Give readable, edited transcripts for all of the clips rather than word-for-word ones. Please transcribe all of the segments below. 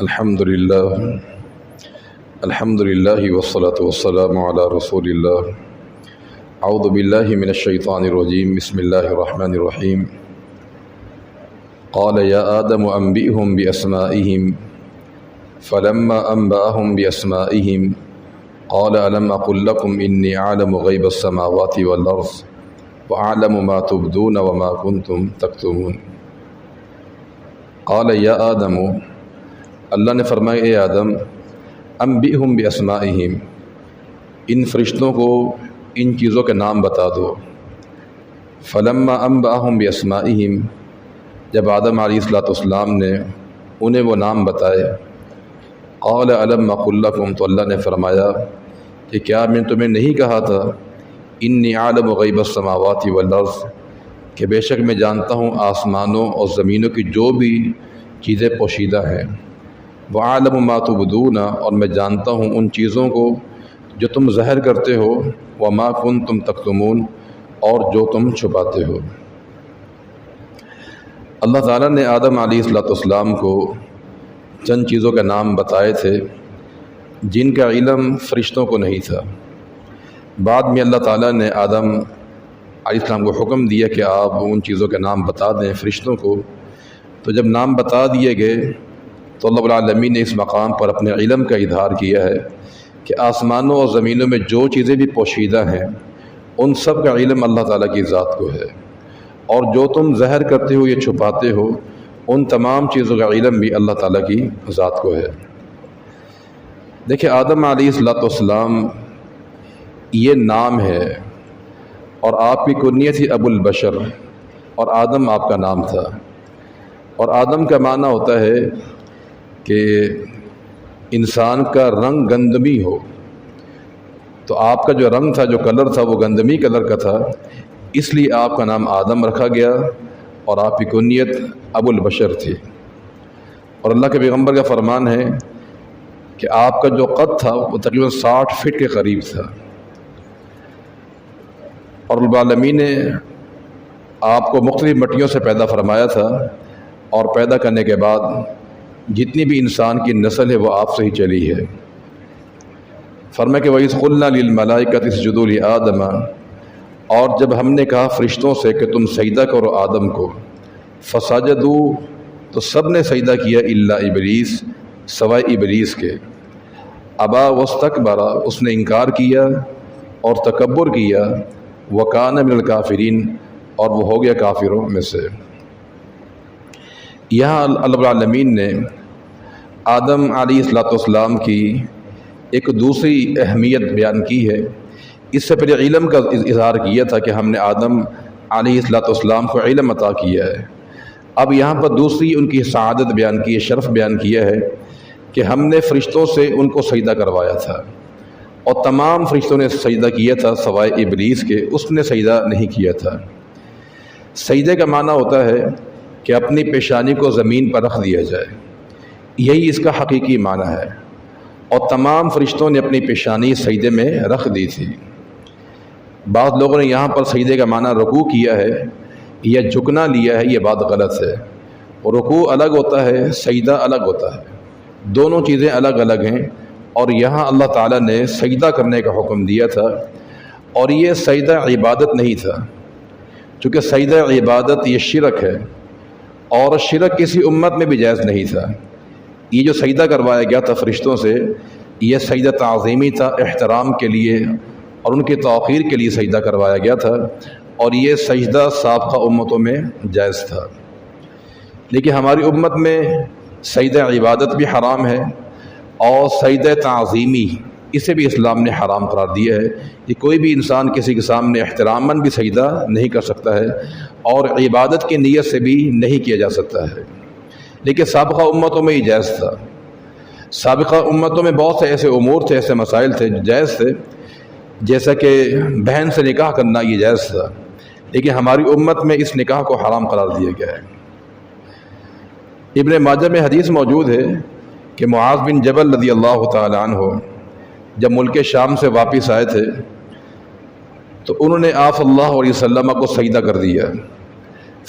الحمد للہ والصلاة والسلام علی رسول اللہ اعوذ باللہ من الشیطان الرجیم بسم اللہ الرحمن الرحیم قال یا آدم انبئهم بأسمائهم فلما انبأهم بأسمائهم قال الم اقل لكم انی اعلم غیب السماوات والارض واعلم ما تبدون وما کنتم تکتمون قال یا آدم، اللہ نے فرمایا اے آدم، انبئهم باسمائهم، ان فرشتوں کو ان چیزوں کے نام بتا دو۔ فلما انبأهم باسمائهم، جب آدم علیہ السلام نے انہیں وہ نام بتائے، قال الم اقل لكم، تو اللہ نے فرمایا کہ کیا میں تمہیں نہیں کہا تھا انی اعلم غیب السماوات والارض، کہ بے شک میں جانتا ہوں آسمانوں اور زمینوں کی جو بھی چیزیں پوشیدہ ہیں، وَأَعْلَمُ مَا تُبْدُونَ، اور میں جانتا ہوں ان چیزوں کو جو تم ظاہر کرتے ہو، وَمَا كُنْتُمْ تَكْتُمُونَ، اور جو تم چھپاتے ہو۔ اللہ تعالیٰ نے آدم علیہ السلام کو چند چیزوں کے نام بتائے تھے جن کا علم فرشتوں کو نہیں تھا۔ بعد میں اللہ تعالیٰ نے آدم علیہ السلام کو حکم دیا کہ آپ ان چیزوں کے نام بتا دیں فرشتوں کو۔ تو جب نام بتا دیے گئے تو اللہ العالمین نے اس مقام پر اپنے علم کا اظہار کیا ہے کہ آسمانوں اور زمینوں میں جو چیزیں بھی پوشیدہ ہیں ان سب کا علم اللہ تعالیٰ کی ذات کو ہے، اور جو تم ظاہر کرتے ہو یا چھپاتے ہو ان تمام چیزوں کا علم بھی اللہ تعالیٰ کی ذات کو ہے۔ دیکھیں، آدم علیہ السلام یہ نام ہے، اور آپ کی کنیت تھی ابو البشر، اور آدم آپ کا نام تھا۔ اور آدم کا معنی ہوتا ہے کہ انسان کا رنگ گندمی ہو، تو آپ کا جو رنگ تھا، جو کلر تھا، وہ گندمی کلر کا تھا، اس لیے آپ کا نام آدم رکھا گیا اور آپ کی کنیت ابو البشر تھی۔ اور اللہ کے پیغمبر کا فرمان ہے کہ آپ کا جو قد تھا وہ تقریباً 60 فٹ کے قریب تھا، اور رب العالمین نے آپ کو مختلف مٹیوں سے پیدا فرمایا تھا، اور پیدا کرنے کے بعد جتنی بھی انسان کی نسل ہے وہ آپ سے ہی چلی ہے۔ فرمایا کہ وَإِذْ قُلْنَا لِلْمَلَائِكَةِ اسْجُدُوا لِآدَمَ، اور جب ہم نے کہا فرشتوں سے کہ تم سجدہ کرو آدم کو، فَسَجَدُوا، تو سب نے سجدہ کیا، إِلَّا إِبْلِيسَ، سوائے ابلیس کے، أَبَى وَاسْتَكْبَرَ، اس نے انکار کیا اور تکبر کیا، وَكَانَ مِنَ الْكَافِرِينَ، اور وہ ہو گیا کافروں میں سے۔ یہاں اللہ العالمین نے آدم علیہ السلام کی ایک دوسری اہمیت بیان کی ہے۔ اس سے پہلے علم کا اظہار کیا تھا کہ ہم نے آدم علیہ السلام کو علم عطا کیا ہے۔ اب یہاں پر دوسری ان کی سعادت بیان کی ہے، شرف بیان کیا ہے کہ ہم نے فرشتوں سے ان کو سجدہ کروایا تھا، اور تمام فرشتوں نے سجدہ کیا تھا سوائے ابلیس کے، اس نے سجدہ نہیں کیا تھا۔ سجدے کا معنی ہوتا ہے کہ اپنی پیشانی کو زمین پر رکھ دیا جائے، یہی اس کا حقیقی معنی ہے، اور تمام فرشتوں نے اپنی پیشانی سجدے میں رکھ دی تھی۔ بعض لوگوں نے یہاں پر سجدے کا معنی رکوع کیا ہے یا جھکنا لیا ہے، یہ بات غلط ہے۔ رکوع الگ ہوتا ہے، سجدہ الگ ہوتا ہے، دونوں چیزیں الگ الگ ہیں، اور یہاں اللہ تعالیٰ نے سجدہ کرنے کا حکم دیا تھا، اور یہ سجدہ عبادت نہیں تھا، چونکہ سجدہ عبادت یہ شرک ہے، اور شرک کسی امت میں بھی جائز نہیں تھا۔ یہ جو سجدہ کروایا گیا تھا فرشتوں سے، یہ سجدہ تعظیمی تھا، احترام کے لیے اور ان کی توقیر کے لیے سجدہ کروایا گیا تھا، اور یہ سجدہ سابقہ امتوں میں جائز تھا۔ لیکن ہماری امت میں سجدہ عبادت بھی حرام ہے، اور سجدہ تعظیمی اسے بھی اسلام نے حرام قرار دیا ہے کہ کوئی بھی انسان کسی کے سامنے احتراماً بھی سجدہ نہیں کر سکتا ہے، اور عبادت کی نیت سے بھی نہیں کیا جا سکتا ہے۔ لیکن سابقہ امتوں میں یہ جائز تھا۔ سابقہ امتوں میں بہت سے ایسے امور تھے، ایسے مسائل تھے جو جائز تھے، جیسا کہ بہن سے نکاح کرنا یہ جائز تھا، لیکن ہماری امت میں اس نکاح کو حرام قرار دیا گیا ہے۔ ابن ماجہ میں حدیث موجود ہے کہ معاذ بن جبل رضی اللہ تعالی عنہ جب ملک شام سے واپس آئے تھے تو انہوں نے آپ صلی اللہ علیہ وسلم کو سجدہ کر دیا۔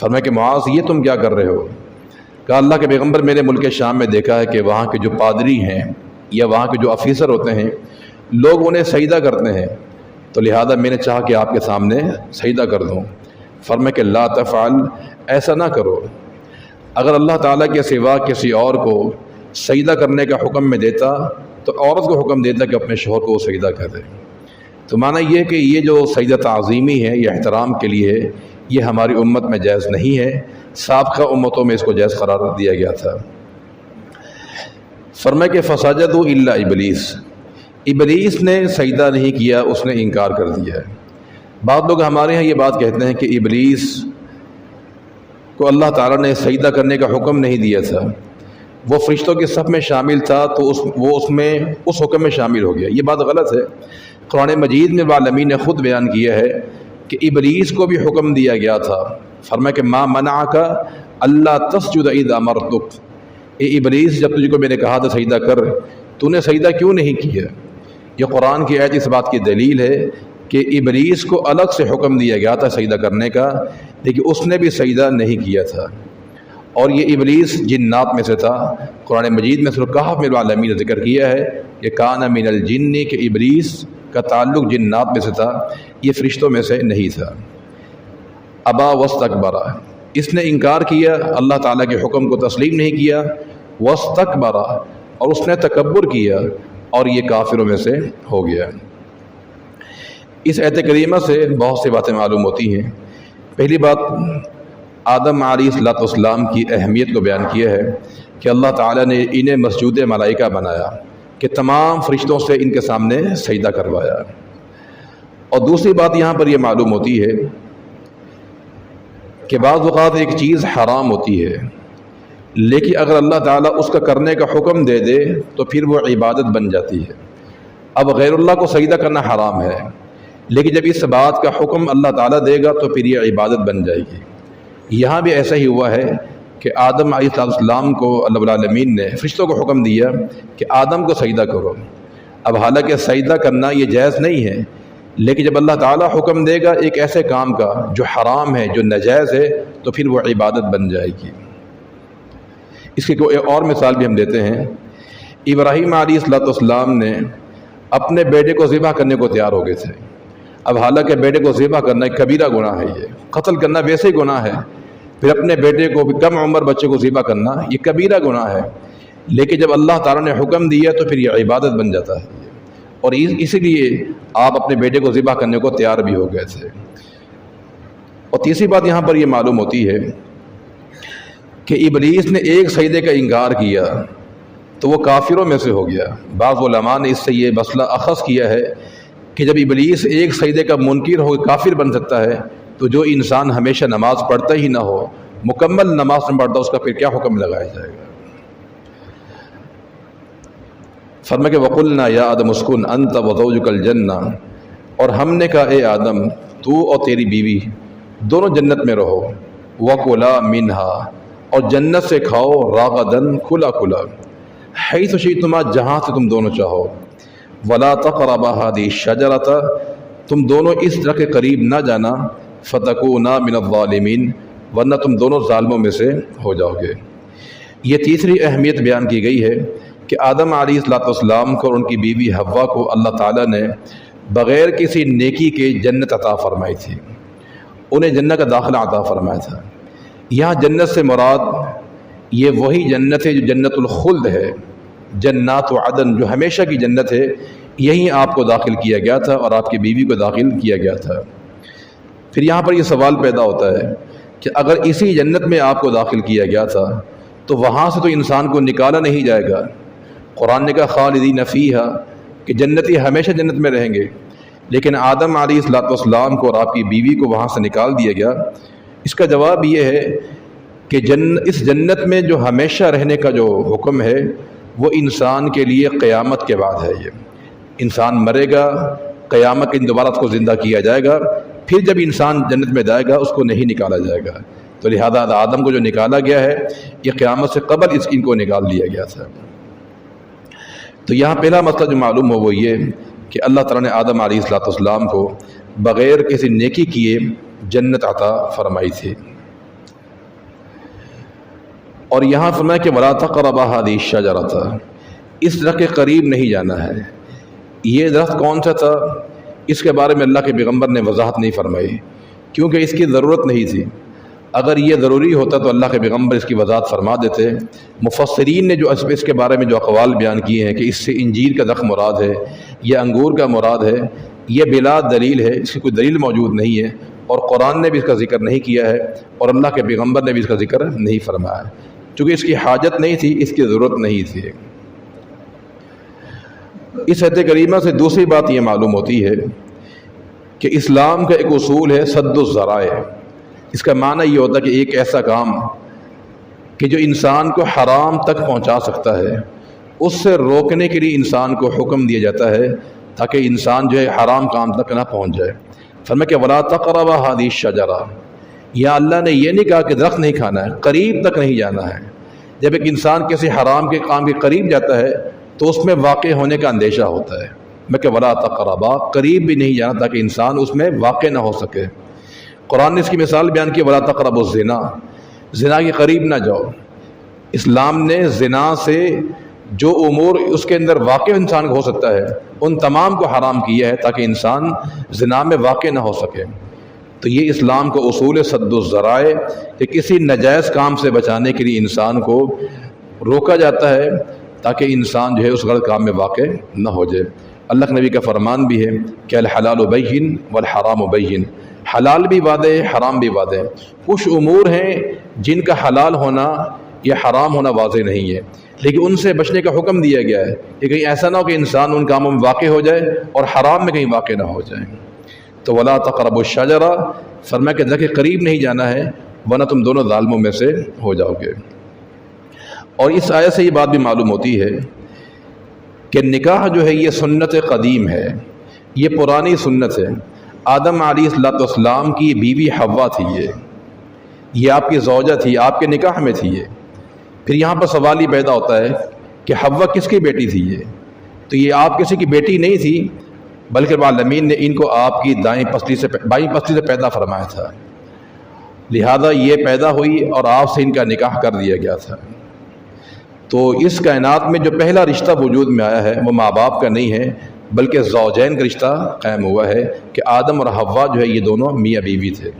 فرمایا کہ معاذ، یہ تم کیا کر رہے ہو؟ کہا اللہ کے پیغمبر میں نے ملک شام میں دیکھا ہے کہ وہاں کے جو پادری ہیں یا وہاں کے جو آفیسر ہوتے ہیں لوگ انہیں سجدہ کرتے ہیں، تو لہذا میں نے چاہا کہ آپ کے سامنے سجدہ کر دوں۔ فرمایا کہ لا تفعل، ایسا نہ کرو۔ اگر اللہ تعالیٰ کے سوا کسی اور کو سجدہ کرنے کا حکم میں دیتا تو عورت کو حکم دیتا کہ اپنے شوہر کو وہ سجدہ کر دے۔ تو معنی یہ کہ یہ جو سجدہ تعظیمی ہے، یہ احترام کے لیے ہے، یہ ہماری امت میں جائز نہیں ہے، سابقہ امتوں میں اس کو جائز قرار دیا گیا تھا۔ فرمایا کہ فسجدوا الا ابلیس، ابلیس نے سجدہ نہیں کیا، اس نے انکار کر دیا ہے۔ بعض لوگ ہمارے ہاں یہ بات کہتے ہیں کہ ابلیس کو اللہ تعالیٰ نے سجدہ کرنے کا حکم نہیں دیا تھا، وہ فرشتوں کے صف میں شامل تھا تو وہ اس حکم میں شامل ہو گیا۔ یہ بات غلط ہے۔ قرآن مجید میں العالمین نے خود بیان کیا ہے کہ ابلیس کو بھی حکم دیا گیا تھا۔ فرمایا کہ ما منعک اللہ تسجد اذ امرتک، اے ابلیس جب تجھ کو میں نے کہا تھا سجدہ کر، تو نے سجدہ کیوں نہیں کیا؟ یہ قرآن کی آیت اس بات کی دلیل ہے کہ ابلیس کو الگ سے حکم دیا گیا تھا سجدہ کرنے کا، لیکن اس نے بھی سجدہ نہیں کیا تھا، اور یہ ابلیس جنات میں سے تھا۔ قرآن مجید میں سورہ کہف میں العالمین نے ذکر کیا ہے کہ کان من الجن، کہ ابلیس کا تعلق جنات میں سے تھا، یہ فرشتوں میں سے نہیں تھا۔ ابا واستکبر، اس نے انکار کیا، اللہ تعالیٰ کے حکم کو تسلیم نہیں کیا، واستکبر، اور اس نے تکبر کیا، اور یہ کافروں میں سے ہو گیا۔ اس آیت کریمہ سے بہت سی باتیں معلوم ہوتی ہیں۔ پہلی بات، آدم علیہ السلام کی اہمیت کو بیان کیا ہے کہ اللہ تعالیٰ نے انہیں مسجود ملائکہ بنایا، کہ تمام فرشتوں سے ان کے سامنے سجدہ کروایا۔ اور دوسری بات یہاں پر یہ معلوم ہوتی ہے کہ بعض اوقات ایک چیز حرام ہوتی ہے، لیکن اگر اللہ تعالیٰ اس کا کرنے کا حکم دے دے تو پھر وہ عبادت بن جاتی ہے۔ اب غیر اللہ کو سجدہ کرنا حرام ہے، لیکن جب اس بات کا حکم اللہ تعالیٰ دے گا تو پھر یہ عبادت بن جائے گی۔ یہاں بھی ایسا ہی ہوا ہے کہ آدم علیہ السلام کو اللہ العالمین نے فرشتوں کو حکم دیا کہ آدم کو سجدہ کرو۔ اب حالانکہ سجدہ کرنا یہ جائز نہیں ہے، لیکن جب اللہ تعالیٰ حکم دے گا ایک ایسے کام کا جو حرام ہے، جو ناجائز ہے، تو پھر وہ عبادت بن جائے گی۔ اس کی کوئی اور مثال بھی ہم دیتے ہیں۔ ابراہیم علیہ السلام نے اپنے بیٹے کو ذبح کرنے کو تیار ہو گئے تھے۔ اب حالانکہ بیٹے کو ذبح کرنا ایک کبیرہ گناہ ہے، یہ قتل کرنا ویسے ہی گناہ ہے، پھر اپنے بیٹے کو بھی کم عمر بچے کو ذبح کرنا یہ کبیرہ گناہ ہے، لیکن جب اللہ تعالیٰ نے حکم دیا تو پھر یہ عبادت بن جاتا ہے، اور اسی لیے آپ اپنے بیٹے کو ذبح کرنے کو تیار بھی ہو گئے تھے۔ اور تیسری بات یہاں پر یہ معلوم ہوتی ہے کہ ابلیس نے ایک سجدے کا انکار کیا تو وہ کافروں میں سے ہو گیا۔ بعض علماء نے اس سے یہ مسئلہ اخذ کیا ہے کہ جب ابلیس ایک سجدے کا منکر ہو کافر بن سکتا ہے، تو جو انسان ہمیشہ نماز پڑھتا ہی نہ ہو، مکمل نماز نہ پڑھتا، اس کا پھر کیا حکم لگایا جائے گا؟ فرمایا کہ وَقُلْنَا يَا آدَمُ اسْكُنْ أَنْتَ وَزَوْجُكَ الْجَنَّةَ، اور ہم نے کہا اے آدم تو اور تیری بیوی دونوں جنت میں رہو، وَكُلَا مِنْهَا، اور جنت سے کھاؤ، راغدن، کھلا کھلا، حیث شئتما، جہاں سے تم دونوں چاہو، وَلَا تَقْرَبَا هَذِهِ الشَّجَرَةَ، تم دونوں اس درخت کے قریب نہ جانا، فَتَكُونَا مِنَ الظَّالِمِينَ، ورنہ تم دونوں ظالموں میں سے ہو جاؤ گے۔ یہ تیسری اہمیت بیان کی گئی ہے کہ آدم علیہ السلام کو اور ان کی بیوی حوا کو اللہ تعالیٰ نے بغیر کسی نیکی کے جنت عطا فرمائی تھی، انہیں جنت کا داخلہ عطا فرمایا تھا۔ یہاں جنت سے مراد یہ وہی جنت ہے جو جنت الخلد ہے، جنات عدن، جو ہمیشہ کی جنت ہے، یہیں آپ کو داخل کیا گیا تھا اور آپ کی بیوی کو داخل کیا گیا تھا۔ پھر یہاں پر یہ سوال پیدا ہوتا ہے کہ اگر اسی جنت میں آپ کو داخل کیا گیا تھا تو وہاں سے تو انسان کو نکالا نہیں جائے گا۔ قرآن نے کہا خالدین فیہا، کہ جنتی ہمیشہ جنت میں رہیں گے، لیکن آدم علیہ السلام کو اور آپ کی بیوی کو وہاں سے نکال دیا گیا۔ اس کا جواب یہ ہے کہ اس جنت میں جو ہمیشہ رہنے کا جو حکم ہے وہ انسان کے لیے قیامت کے بعد ہے۔ یہ انسان مرے گا، قیامت کے دن دوبارہ اس کو زندہ کیا جائے گا، پھر جب انسان جنت میں جائے گا اس کو نہیں نکالا جائے گا۔ تو لہذا آدم کو جو نکالا گیا ہے یہ قیامت سے قبل ان کو نکال دیا گیا تھا۔ تو یہاں پہلا مسئلہ جو معلوم ہو وہ یہ کہ اللہ تعالیٰ نے آدم علیہ السلام کو بغیر کسی نیکی کیے جنت عطا فرمائی تھی۔ اور یہاں فرمایا کہ ولا تقربا هذه الشجرة، اس درخت کے قریب نہیں جانا ہے۔ یہ درخت کون سا تھا اس کے بارے میں اللہ کے پیغمبر نے وضاحت نہیں فرمائی، کیونکہ اس کی ضرورت نہیں تھی۔ اگر یہ ضروری ہوتا تو اللہ کے پیغمبر اس کی وضاحت فرما دیتے۔ مفسرین نے جو اس کے بارے میں جو اقوال بیان کیے ہیں کہ اس سے انجیر کا درخت مراد ہے یا انگور کا مراد ہے، یہ بلا دلیل ہے، اس کی کوئی دلیل موجود نہیں ہے، اور قرآن نے بھی اس کا ذکر نہیں کیا ہے، اور اللہ کے پیغمبر نے بھی اس کا ذکر نہیں فرمایا، چونکہ اس کی حاجت نہیں تھی، اس کی ضرورت نہیں تھی۔ اس آیت کریمہ سے دوسری بات یہ معلوم ہوتی ہے کہ اسلام کا ایک اصول ہے سد الذرائع۔ اس کا معنی یہ ہوتا ہے کہ ایک ایسا کام کہ جو انسان کو حرام تک پہنچا سکتا ہے، اس سے روکنے کے لیے انسان کو حکم دیا جاتا ہے تاکہ انسان جو ہے حرام کام تک نہ پہنچ جائے۔ فرمایا کہ ولا تقربا هذه الشجرة، یا اللہ نے یہ نہیں کہا کہ درخت نہیں کھانا ہے، قریب تک نہیں جانا ہے۔ جب ایک انسان کسی حرام کے کام کے قریب جاتا ہے تو اس میں واقع ہونے کا اندیشہ ہوتا ہے۔ میں کہ ولا تقربا، قریب بھی نہیں جانا تاکہ انسان اس میں واقع نہ ہو سکے۔ قرآن نے اس کی مثال بیان کی ولا تقربوا الزنا، زنا کے قریب نہ جاؤ۔ اسلام نے زنا سے جو امور اس کے اندر واقع انسان کو ہو سکتا ہے ان تمام کو حرام کیا ہے تاکہ انسان زنا میں واقع نہ ہو سکے۔ تو یہ اسلام کا اصول سد الذرائع کہ کسی ناجائز کام سے بچانے کے لیے انسان کو روکا جاتا ہے تاکہ انسان جو ہے اس غلط کام میں واقع نہ ہو جائے۔ اللہ کے نبی کا فرمان بھی ہے کہ الحلال بین والحرام بین، حلال بھی واضح ہے، حرام بھی واضح ہے۔ کچھ امور ہیں جن کا حلال ہونا یا حرام ہونا واضح نہیں ہے، لیکن ان سے بچنے کا حکم دیا گیا ہے کہ کہیں ایسا نہ ہو کہ انسان ان کاموں میں واقع ہو جائے اور حرام میں کہیں واقع نہ ہو جائے۔ تو ولا تقربوا الشجرہ، فرمایا کہ درخت کے قریب نہیں جانا ہے ورنہ تم دونوں ظالموں میں سے ہو جاؤ گے۔ اور اس آیت سے یہ بات بھی معلوم ہوتی ہے کہ نکاح جو ہے یہ سنت قدیم ہے، یہ پرانی سنت ہے۔ آدم علیہ السلام کی بیوی حوا تھی، یہ آپ کی زوجہ تھی، آپ کے نکاح میں تھی یہ۔ پھر یہاں پر سوال یہ پیدا ہوتا ہے کہ حوا کس کی بیٹی تھی یہ؟ تو یہ آپ کسی کی بیٹی نہیں تھی، بلکہ رب العالمین نے ان کو آپ کی بائیں پسلی سے پیدا فرمایا تھا، لہذا یہ پیدا ہوئی اور آپ سے ان کا نکاح کر دیا گیا تھا۔ تو اس کائنات میں جو پہلا رشتہ وجود میں آیا ہے وہ ماں باپ کا نہیں ہے بلکہ زوجین کا رشتہ قائم ہوا ہے کہ آدم اور حوا جو ہے یہ دونوں میاں بیوی تھے۔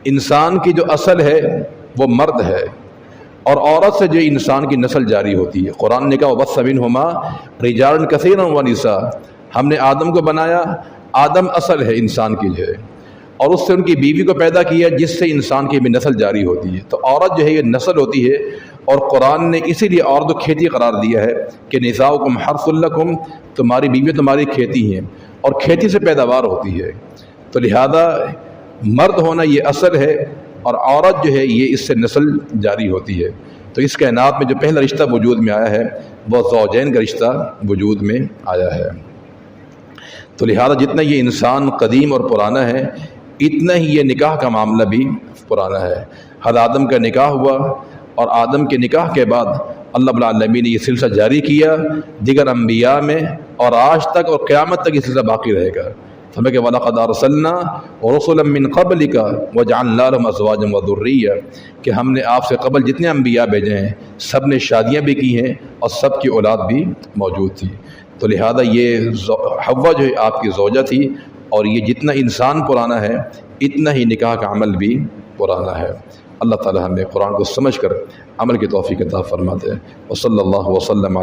انسان کی جو اصل ہے وہ مرد ہے، اور عورت سے جو انسان کی نسل جاری ہوتی ہے۔ قرآن نے کہا وَبَثَّ مِنْهُمَا رِجَالًا كَثِيرًا وَنِسَاءً، ہم نے آدم کو بنایا، آدم اصل ہے انسان کی جو ہے، اور اس سے ان کی بیوی کو پیدا کیا جس سے انسان کی بھی نسل جاری ہوتی ہے۔ تو عورت جو ہے یہ نسل ہوتی ہے، اور قرآن نے اسی لیے عورت کو کھیتی قرار دیا ہے کہ نساؤکم حرث لکم، تمہاری بیوی تمہاری کھیتی ہیں اور کھیتی سے پیداوار ہوتی ہے۔ تو لہذا مرد ہونا یہ اصل ہے اور عورت جو ہے یہ اس سے نسل جاری ہوتی ہے۔ تو اس کائنات میں جو پہلا رشتہ وجود میں آیا ہے وہ زوجین کا رشتہ وجود میں آیا ہے۔ تو لہذا جتنا یہ انسان قدیم اور پرانا ہے اتنا ہی یہ نکاح کا معاملہ بھی پرانا ہے۔ حضرت آدم کا نکاح ہوا اور آدم کے نکاح کے بعد اللہ رب العالمین نے یہ سلسلہ جاری کیا دیگر انبیاء میں، اور آج تک اور قیامت تک یہ سلسلہ باقی رہے گا۔ فرمایا کہ وَلَقَدْ أَرْسَلْنَا رُسُلًا مِّن قَبْلِكَ وَجَعَلْنَا لَهُمْ أَزْوَاجًا وَذُرِّيَّةً، کہ ہم نے آپ سے قبل جتنے انبیاء بھیجے ہیں سب نے شادیاں بھی کی ہیں اور سب کی اولاد بھی موجود تھی۔ تو لہذا یہ حوا جو ہے آپ کی زوجہ تھی، اور یہ جتنا انسان پرانا ہے اتنا ہی نکاح کا عمل بھی پرانا ہے۔ اللہ تعالی ہمیں قرآن کو سمجھ کر عمل کی توفیق عطا فرماتے ہیں۔ وصلی اللہ وسلم علی